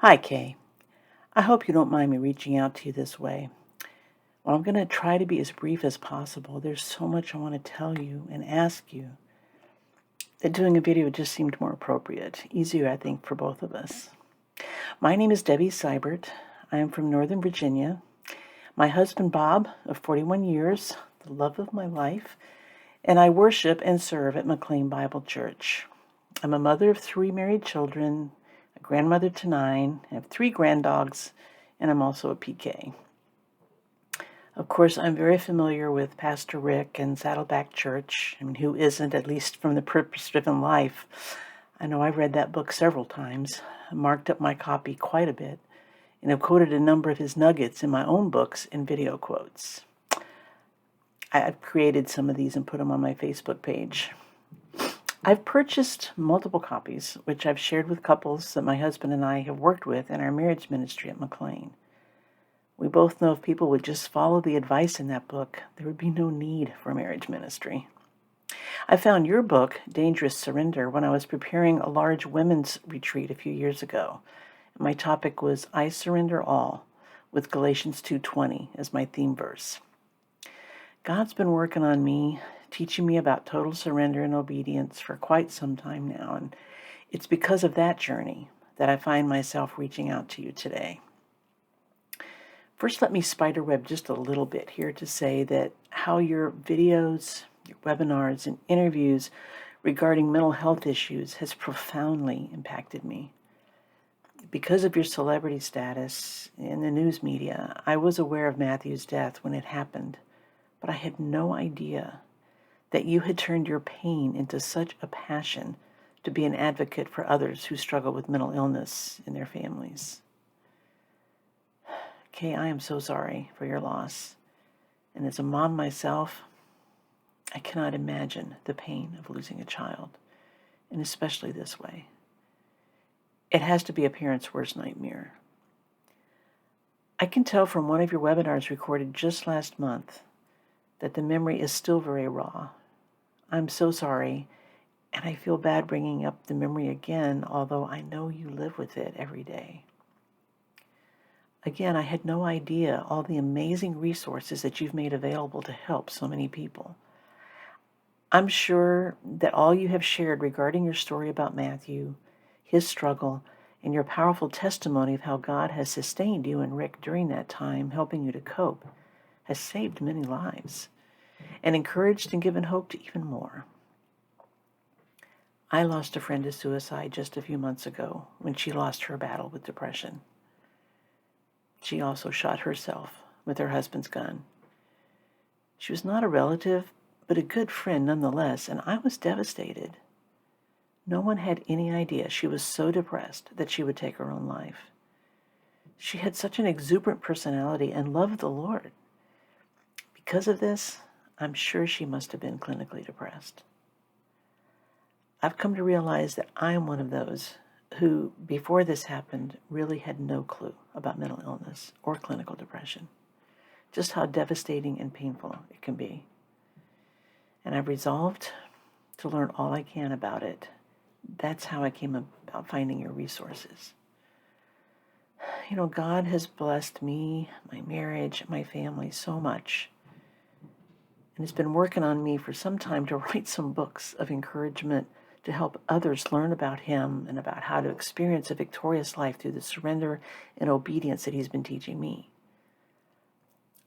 Hi, Kay. I hope you don't mind me reaching out to you this way. Well, I'm going to try to be as brief as possible. There's so much I want to tell you and ask you that doing a video just seemed more appropriate, easier, I think, for both of us. My name is Debbie Seibert. I am from Northern Virginia. My husband, Bob, of 41 years, the love of my life, and I worship and serve at McLean Bible Church. I'm a mother of 3 married children, a grandmother to 9, I have 3 granddogs, and I'm also a PK. Of course, I'm very familiar with Pastor Rick and Saddleback Church. I mean, who isn't, at least from the Purpose-Driven Life? I know I've read that book several times, marked up my copy quite a bit, and have quoted a number of his nuggets in my own books and video quotes. I've created some of these and put them on my Facebook page. I've purchased multiple copies, which I've shared with couples that my husband and I have worked with in our marriage ministry at McLean. We both know if people would just follow the advice in that book, there would be no need for marriage ministry. I found your book, Dangerous Surrender, when I was preparing a large women's retreat a few years ago. My topic was I Surrender All, with Galatians 2:20 as my theme verse. God's been working on me, teaching me about total surrender and obedience for quite some time now, and it's because of that journey that I find myself reaching out to you today. First, let me spiderweb just a little bit here to say that how your videos, your webinars, and interviews regarding mental health issues has profoundly impacted me. Because of your celebrity status in the news media, I was aware of Matthew's death when it happened, but I had no idea that you had turned your pain into such a passion to be an advocate for others who struggle with mental illness in their families. Kay, I am so sorry for your loss. And as a mom myself, I cannot imagine the pain of losing a child, and especially this way. It has to be a parent's worst nightmare. I can tell from one of your webinars recorded just last month that the memory is still very raw. I'm so sorry, and I feel bad bringing up the memory again, although I know you live with it every day. Again, I had no idea all the amazing resources that you've made available to help so many people. I'm sure that all you have shared regarding your story about Matthew, his struggle, and your powerful testimony of how God has sustained you and Rick during that time, helping you to cope, has saved many lives and encouraged and given hope to even more. I lost a friend to suicide just a few months ago when she lost her battle with depression. She also shot herself with her husband's gun. She was not a relative, but a good friend nonetheless, and I was devastated. No one had any idea she was so depressed that she would take her own life. She had such an exuberant personality and loved the Lord. Because of this, I'm sure she must have been clinically depressed. I've come to realize that I am one of those who, before this happened, really had no clue about mental illness or clinical depression, just how devastating and painful it can be. And I've resolved to learn all I can about it. That's how I came about finding your resources. You know, God has blessed me, my marriage, my family so much, and has been working on me for some time to write some books of encouragement to help others learn about him and about how to experience a victorious life through the surrender and obedience that he's been teaching me.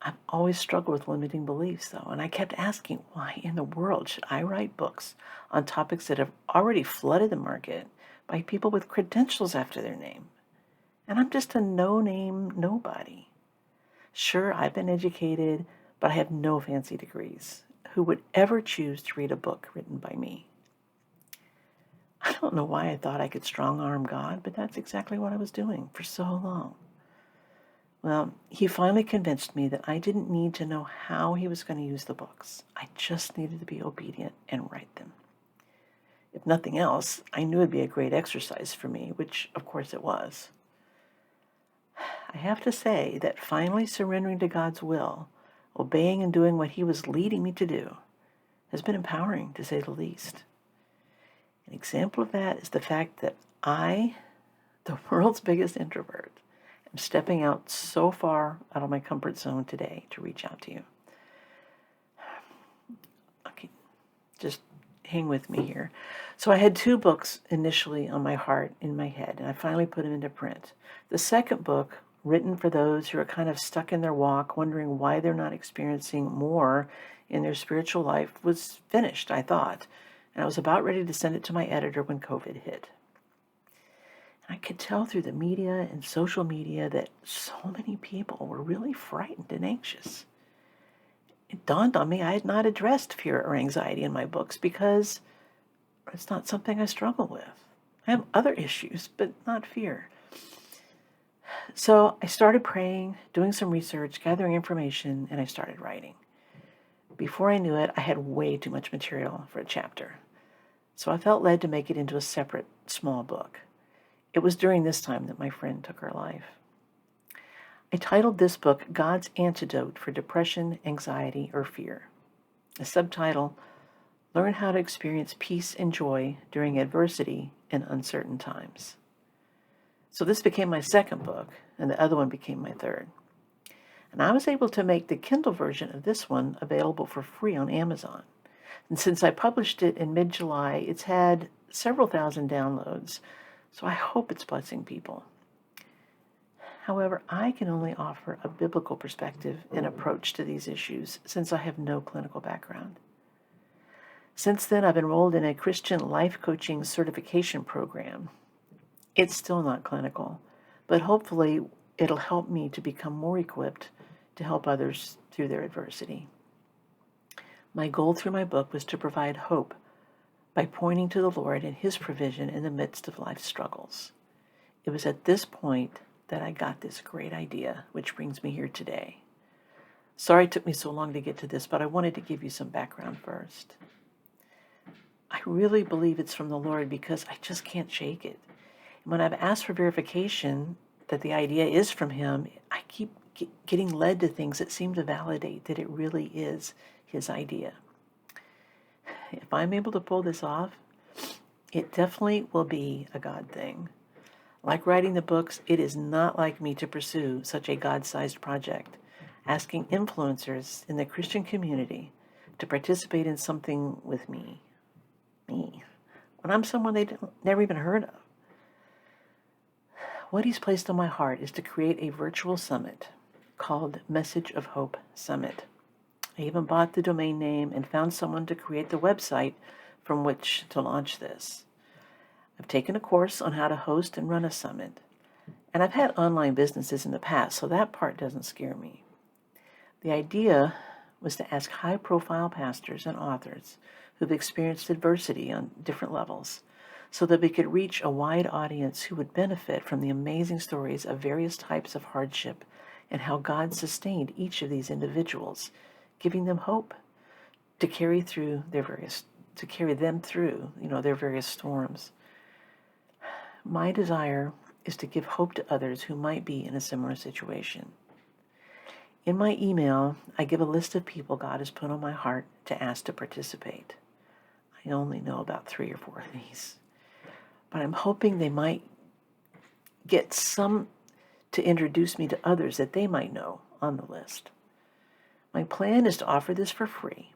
I've always struggled with limiting beliefs, though, and I kept asking, why in the world should I write books on topics that have already flooded the market by people with credentials after their name? And I'm just a no-name nobody. Sure, I've been educated, but I have no fancy degrees. Who would ever choose to read a book written by me? I don't know why I thought I could strong-arm God, but that's exactly what I was doing for so long. Well, he finally convinced me that I didn't need to know how he was going to use the books. I just needed to be obedient and write them. If nothing else, I knew it'd be a great exercise for me, which of course it was. I have to say that finally surrendering to God's will, obeying and doing what he was leading me to do, has been empowering, to say the least. An example of that is the fact that I the world's biggest introvert, am stepping out so far out of my comfort zone today to reach out to you. Okay, just hang with me here. So I had 2 books initially on my heart, in my head, and I finally put them into print. The second book, written for those who are kind of stuck in their walk, wondering why they're not experiencing more in their spiritual life, was finished, I thought. And I was about ready to send it to my editor when COVID hit. And I could tell through the media and social media that so many people were really frightened and anxious. It dawned on me I had not addressed fear or anxiety in my books because it's not something I struggle with. I have other issues, but not fear. So I started praying, doing some research, gathering information, and I started writing. Before I knew it, I had way too much material for a chapter. So I felt led to make it into a separate, small book. It was during this time that my friend took her life. I titled this book God's Antidote for Depression, Anxiety, or Fear. The subtitle, Learn How to Experience Peace and Joy During Adversity in Uncertain Times. So this became my second book, and the other one became my third. And I was able to make the Kindle version of this one available for free on Amazon. And since I published it in mid-July, it's had several thousand downloads, so I hope it's blessing people. However, I can only offer a biblical perspective and approach to these issues since I have no clinical background. Since then, I've enrolled in a Christian life coaching certification program. It's still not clinical, but hopefully it'll help me to become more equipped to help others through their adversity. My goal through my book was to provide hope by pointing to the Lord and His provision in the midst of life's struggles. It was at this point that I got this great idea, which brings me here today. Sorry it took me so long to get to this, but I wanted to give you some background first. I really believe it's from the Lord because I just can't shake it. When I've asked for verification that the idea is from Him, I keep getting led to things that seem to validate that it really is His idea. If I'm able to pull this off, it definitely will be a God thing. Like writing the books, it is not like me to pursue such a God-sized project, asking influencers in the Christian community to participate in something with me, when I'm someone they've never even heard of. What He's placed on my heart is to create a virtual summit called Message of Hope Summit. I even bought the domain name and found someone to create the website from which to launch this. I've taken a course on how to host and run a summit, and I've had online businesses in the past, so that part doesn't scare me. The idea was to ask high-profile pastors and authors who've experienced adversity on different levels so that we could reach a wide audience who would benefit from the amazing stories of various types of hardship and how God sustained each of these individuals, giving them hope to carry them through their various storms. My desire is to give hope to others who might be in a similar situation. In my email, I give a list of people God has put on my heart to ask to participate. I only know about 3 or 4 of these, but I'm hoping they might get some to introduce me to others that they might know on the list. My plan is to offer this for free,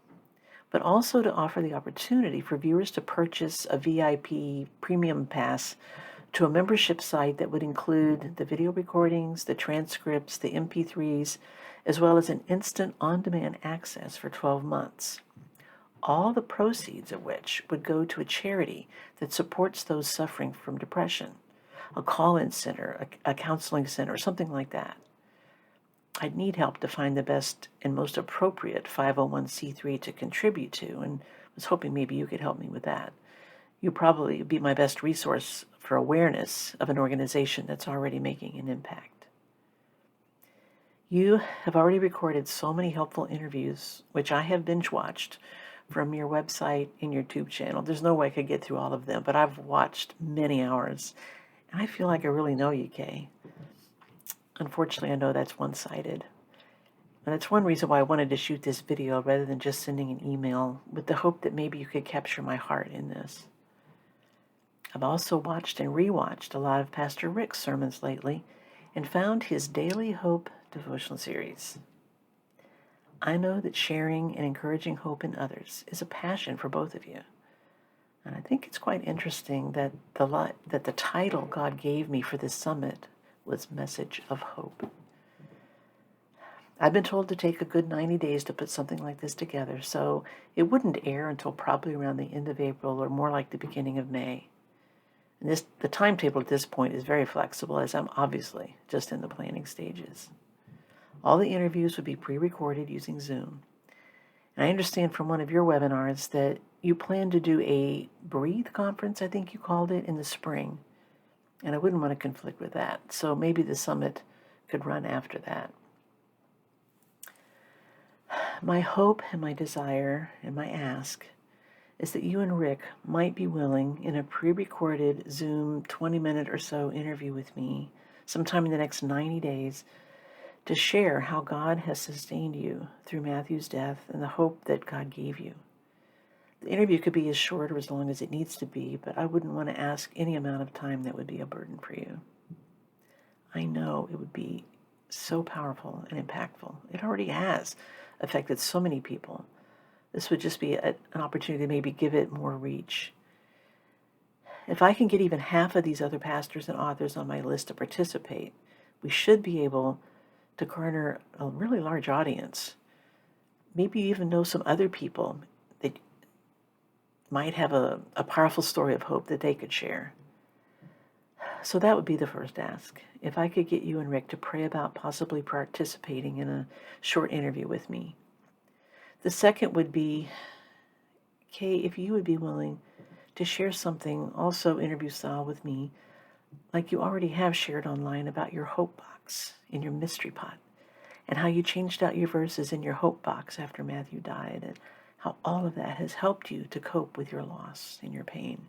but also to offer the opportunity for viewers to purchase a VIP premium pass to a membership site that would include the video recordings, the transcripts, the MP3s, as well as an instant on-demand access for 12 months. All the proceeds of which would go to a charity that supports those suffering from depression, a call-in center, a counseling center, something like that. I'd need help to find the best and most appropriate 501c3 to contribute to, and was hoping maybe you could help me with that. You probably be my best resource for awareness of an organization that's already making an impact. You have already recorded so many helpful interviews, which I have binge-watched from your website and your YouTube channel. There's no way I could get through all of them, but I've watched many hours, and I feel like I really know you, Kay. Unfortunately, I know that's one-sided. And that's one reason why I wanted to shoot this video rather than just sending an email, with the hope that maybe you could capture my heart in this. I've also watched and rewatched a lot of Pastor Rick's sermons lately and found his Daily Hope devotional series. I know that sharing and encouraging hope in others is a passion for both of you. And I think it's quite interesting that the title God gave me for this summit was Message of Hope. I've been told to take a good 90 days to put something like this together, so it wouldn't air until probably around the end of April or more like the beginning of May. And the timetable at this point is very flexible, as I'm obviously just in the planning stages. All the interviews would be pre-recorded using Zoom. And I understand from one of your webinars that you plan to do a Breathe conference, I think you called it, in the spring. And I wouldn't want to conflict with that, so maybe the summit could run after that. My hope and my desire and my ask is that you and Rick might be willing, in a pre-recorded Zoom 20-minute or so interview with me sometime in the next 90 days, to share how God has sustained you through Matthew's death and the hope that God gave you. The interview could be as short or as long as it needs to be, but I wouldn't want to ask any amount of time that would be a burden for you. I know it would be so powerful and impactful. It already has affected so many people. This would just be an opportunity to maybe give it more reach. If I can get even half of these other pastors and authors on my list to participate, we should be able to garner a really large audience. Maybe even know some other people that might have a powerful story of hope that they could share. So that would be the first ask. If I could get you and Rick to pray about possibly participating in a short interview with me. The second would be, Kay, if you would be willing to share something also interview style with me, like you already have shared online about your hope box in your mystery pot, and how you changed out your verses in your hope box after Matthew died, and how all of that has helped you to cope with your loss and your pain.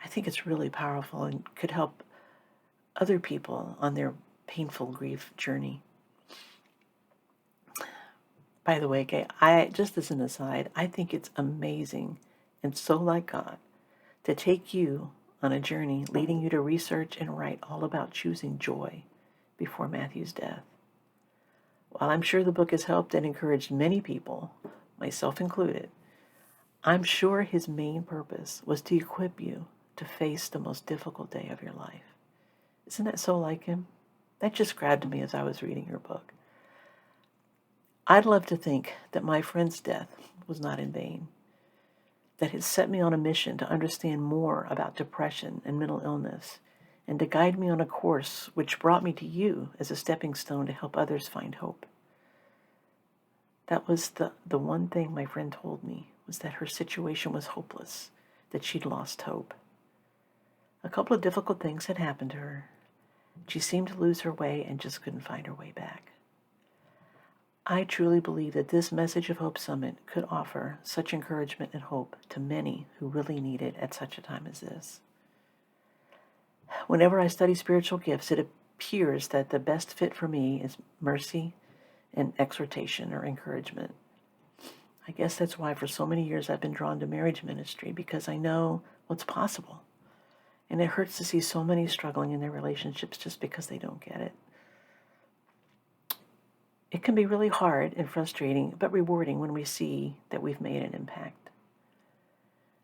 I think it's really powerful and could help other people on their painful grief journey. By the way, Kay, just as an aside, I think it's amazing and so like God to take you on a journey leading you to research and write all about choosing joy before Matthew's death. While I'm sure the book has helped and encouraged many people, myself included, I'm sure his main purpose was to equip you to face the most difficult day of your life. Isn't that so like him? That just grabbed me as I was reading your book. I'd love to think that my friend's death was not in vain, that it set me on a mission to understand more about depression and mental illness, and to guide me on a course which brought me to you as a stepping stone to help others find hope. That was the one thing my friend told me, was that her situation was hopeless, that she'd lost hope. A couple of difficult things had happened to her. She seemed to lose her way and just couldn't find her way back. I truly believe that this Message of Hope Summit could offer such encouragement and hope to many who really need it at such a time as this. Whenever I study spiritual gifts, it appears that the best fit for me is mercy and exhortation or encouragement. I guess that's why for so many years I've been drawn to marriage ministry, because I know what's possible. And it hurts to see so many struggling in their relationships just because they don't get it. It can be really hard and frustrating, but rewarding when we see that we've made an impact.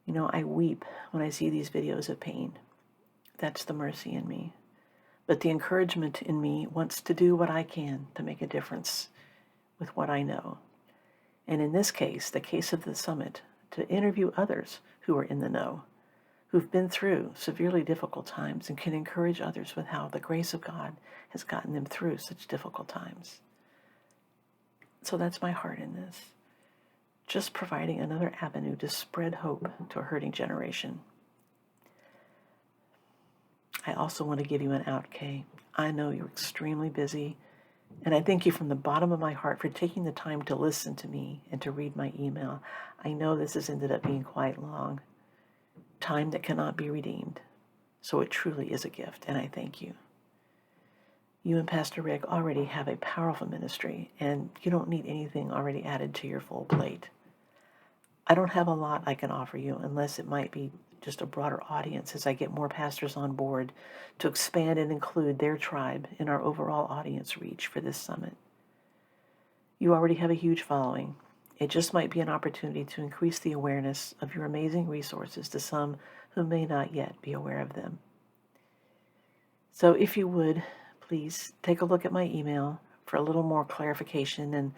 You know, I weep when I see these videos of pain. That's the mercy in me. But the encouragement in me wants to do what I can to make a difference with what I know. And in this case, the case of the summit, to interview others who are in the know, who've been through severely difficult times and can encourage others with how the grace of God has gotten them through such difficult times. So that's my heart in this. Just providing another avenue to spread hope to a hurting generation. I also want to give you an out, Kay. I know you're extremely busy, and I thank you from the bottom of my heart for taking the time to listen to me and to read my email. I know this has ended up being quite long. Time that cannot be redeemed. So it truly is a gift, and I thank you. You and Pastor Rick already have a powerful ministry, and you don't need anything already added to your full plate. I don't have a lot I can offer you unless it might be just a broader audience as I get more pastors on board to expand and include their tribe in our overall audience reach for this summit. You already have a huge following. It just might be an opportunity to increase the awareness of your amazing resources to some who may not yet be aware of them. So if you would, please take a look at my email for a little more clarification and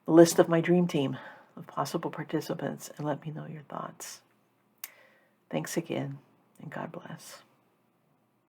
the list of my dream team of possible participants, and let me know your thoughts. Thanks again, and God bless.